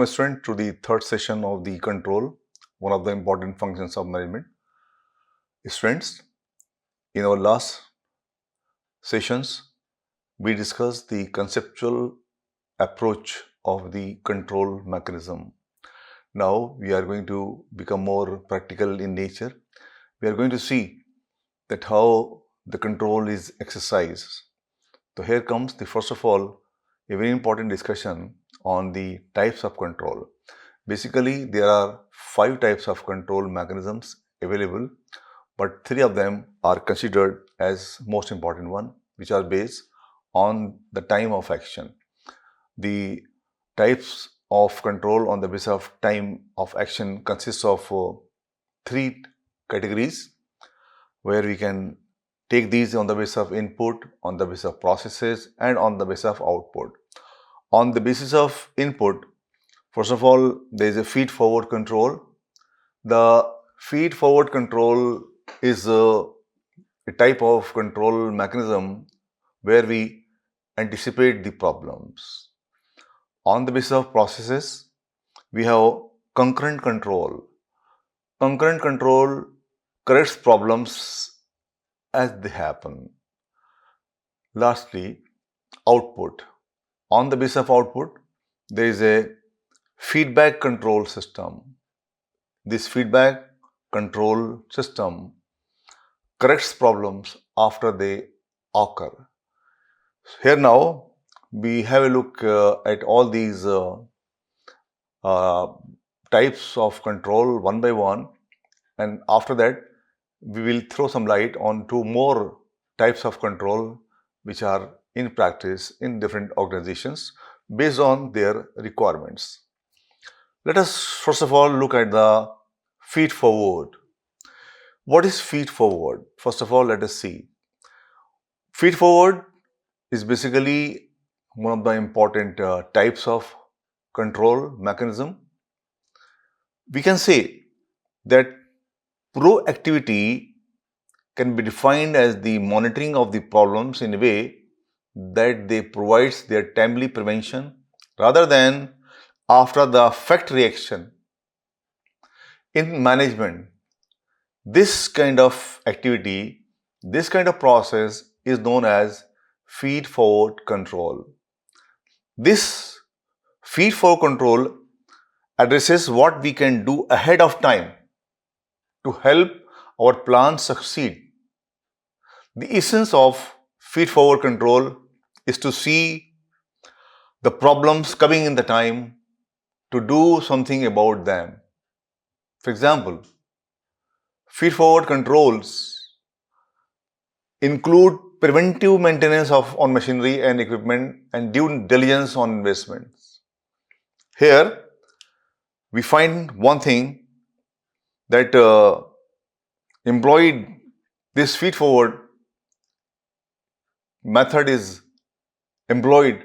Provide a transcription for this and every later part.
Welcome student to the third session of the control, one of the important functions of management. Students, in our last sessions, we discussed the conceptual approach of the control mechanism. Now we are going to become more practical in nature. We are going to see that how the control is exercised. So here comes the first of all a very important discussion on the types of control. Basically, there are 5 types of control mechanisms available, but 3 of them are considered as most important one, which are based on the time of action. The types of control on the basis of time of action consists of 3 categories, where we can take these on the basis of input, on the basis of processes, and on the basis of output. On the basis of input, first of all, there is a feed-forward control. The feed-forward control is a type of control mechanism where we anticipate the problems. On the basis of processes, we have concurrent control. Concurrent control corrects problems as they happen. Lastly, output. On the basis of output, there is a feedback control system. This feedback control system corrects problems after they occur. Here now, we have a look at all these types of control one by one, and after that, we will throw some light on 2 more types of control which are in practice in different organizations based on their requirements. Let us first of all look at the feed forward. What is feed forward? First of all, let us see. Feed forward is basically one of the important types of control mechanism. We can say that proactivity can be defined as the monitoring of the problems in a way that they provides their timely prevention rather than after the effect reaction. In management, this kind of activity, this kind of process is known as feed-forward control. This feed-forward control addresses what we can do ahead of time to help our plan succeed. The essence of feed-forward control is to see the problems coming in the time to do something about them. For example, feed-forward controls include preventive maintenance on machinery and equipment and due diligence on investments. Here, we find one thing that employed this feed-forward method is employed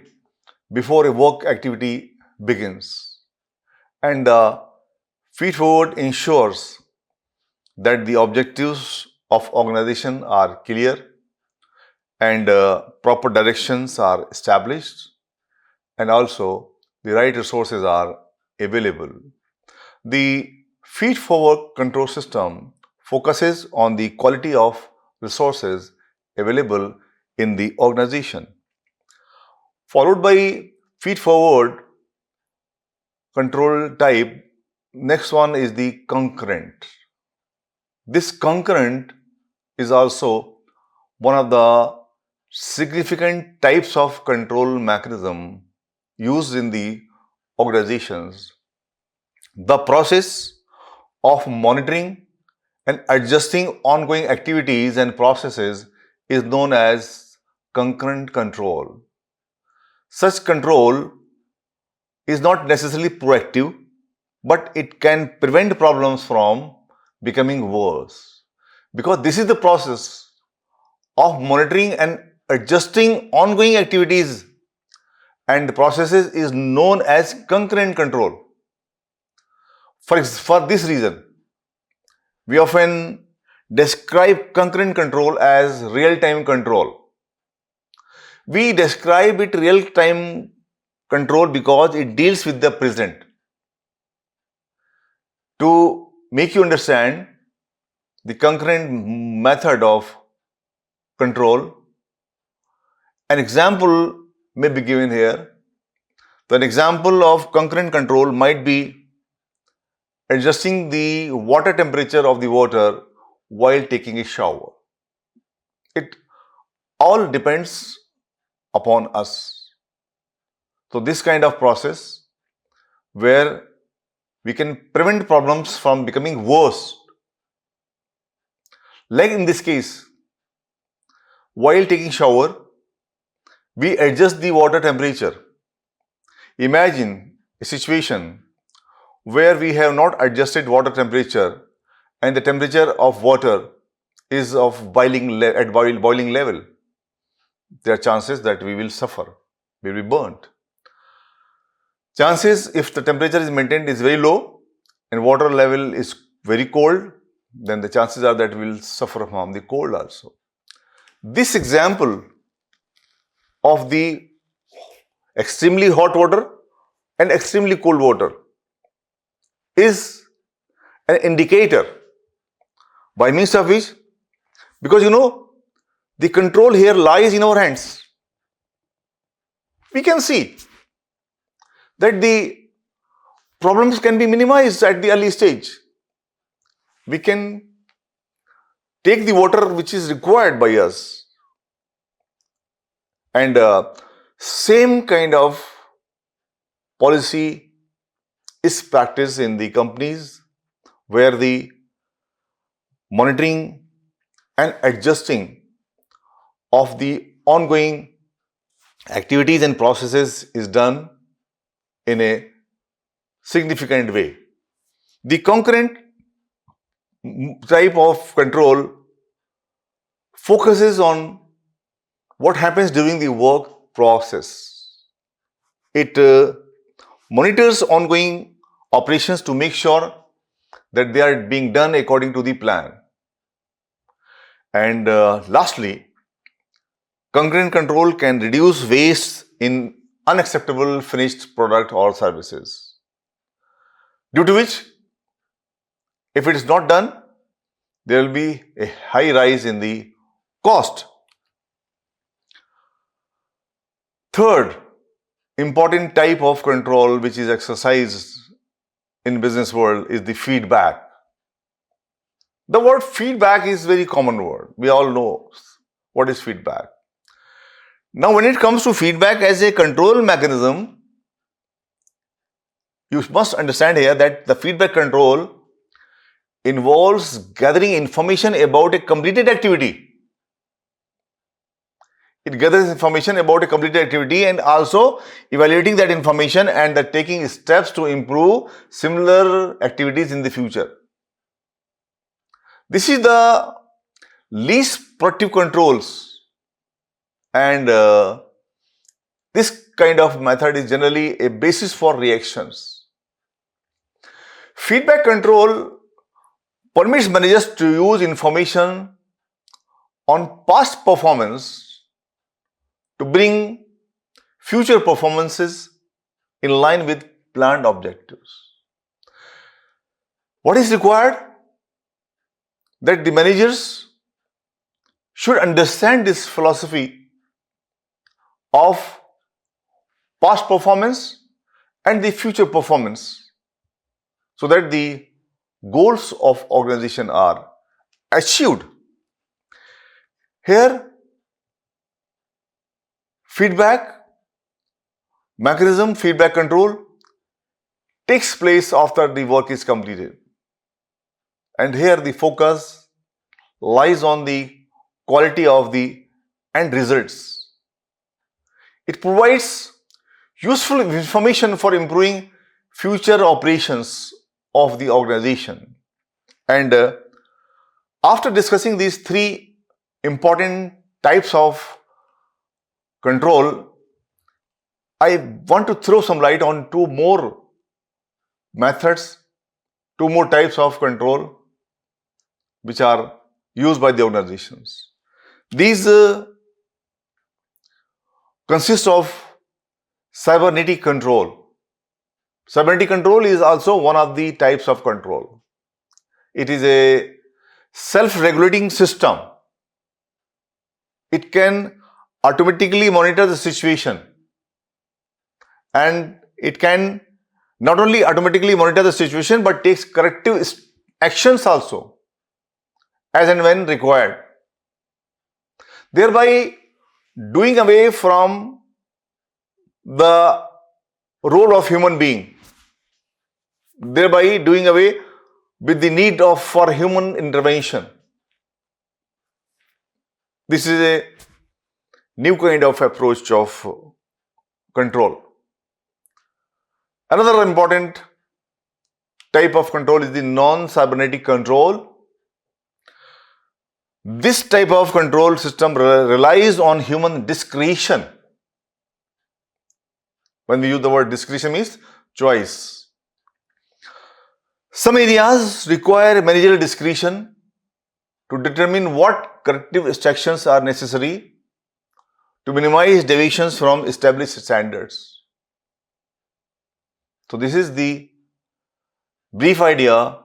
before a work activity begins, and the feed-forward ensures that the objectives of organization are clear and proper directions are established, and also the right resources are available. The feed-forward control system focuses on the quality of resources available in the organization. Followed by feed-forward control type, next one is the concurrent. This concurrent is also one of the significant types of control mechanism used in the organizations. The process of monitoring and adjusting ongoing activities and processes is known as concurrent control. Such control is not necessarily proactive, but it can prevent problems from becoming worse, because this is the process of monitoring and adjusting ongoing activities and the processes is known as concurrent control. For this reason, we often describe concurrent control as real-time control. We describe it real-time control because it deals with the present. To make you understand the concurrent method of control, an example may be given here. So an example of concurrent control might be adjusting the water temperature of the water while taking a shower. It all depends upon us. So this kind of process where we can prevent problems from becoming worse. Like in this case, while taking shower, we adjust the water temperature. Imagine a situation where we have not adjusted water temperature and the temperature of water is of boiling level. There are chances that we will suffer, we will be burnt. Chances if the temperature is maintained is very low and water level is very cold, then the chances are that we will suffer from the cold also. This example of the extremely hot water and extremely cold water is an indicator by means of which, because the control here lies in our hands. We can see that the problems can be minimized at the early stage. We can take the water which is required by us, and same kind of policy is practiced in the companies where the monitoring and adjusting of the ongoing activities and processes is done in a significant way. The concurrent type of control focuses on what happens during the work process. It monitors ongoing operations to make sure that they are being done according to the plan. And lastly, concurrent control can reduce waste in unacceptable finished product or services, due to which, if it is not done, there will be a high rise in the cost. Third important type of control which is exercised in business world is the feedback. The word feedback is very common word. We all know what is feedback. Now, when it comes to feedback as a control mechanism, you must understand here that the feedback control involves gathering information about a completed activity. It gathers information about a completed activity and also evaluating that information and taking steps to improve similar activities in the future. This is the least productive controls, and this kind of method is generally a basis for reactions. Feedback control permits managers to use information on past performance to bring future performances in line with planned objectives. What is required? That the managers should understand this philosophy of past performance and the future performance so that the goals of organization are achieved. Here, feedback mechanism, feedback control takes place after the work is completed. And here the focus lies on the quality of the end results. It provides useful information for improving future operations of the organization. And after discussing these three important types of control, I want to throw some light on two more methods, two more types of control which are used by the organizations. These consist of cybernetic control. Cybernetic control is also one of the types of control. It is a self-regulating system. It can automatically monitor the situation, and it can not only automatically monitor the situation but takes corrective actions also as and when required, thereby doing away from the role of human being, thereby doing away with the need for human intervention. This is a new kind of approach of control. Another important type of control is the non-cybernetic control. This type of control system relies on human discretion. When we use the word discretion, means choice. Some areas require managerial discretion to determine what corrective actions are necessary to minimize deviations from established standards. So this is the brief idea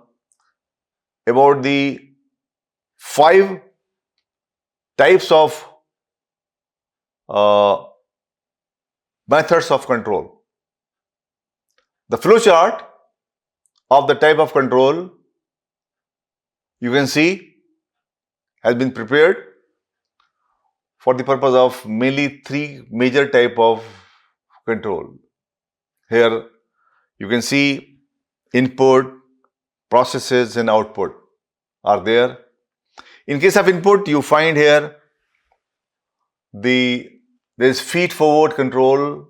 about the 5 types of methods of control. The flowchart of the type of control you can see has been prepared for the purpose of mainly 3 major type of control. Here you can see input, processes and output are there. In case of input, you find here there is feed forward control,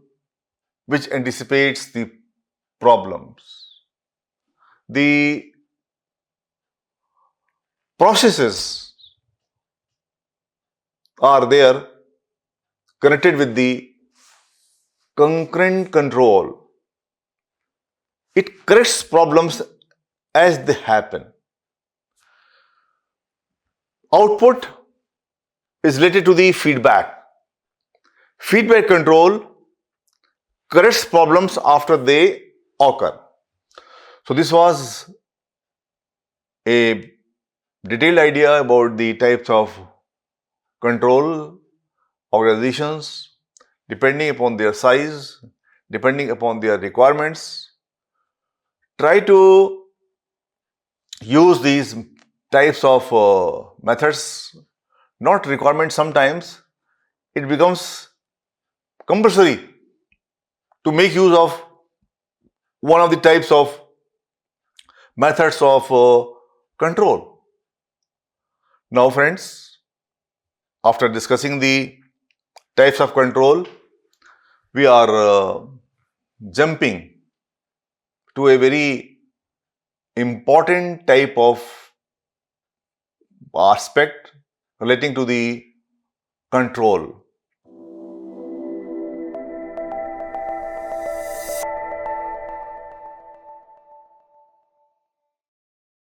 which anticipates the problems. The processes are there connected with the concurrent control. It corrects problems as they happen. Output is related to the feedback. Feedback control corrects problems after they occur. So this was a detailed idea about the types of control organizations depending upon their size, depending upon their requirements. Try to use these types of methods, not requirement. Sometimes it becomes compulsory to make use of one of the types of methods of control. Now friends, after discussing the types of control, we are jumping to a very important type of aspect relating to the control.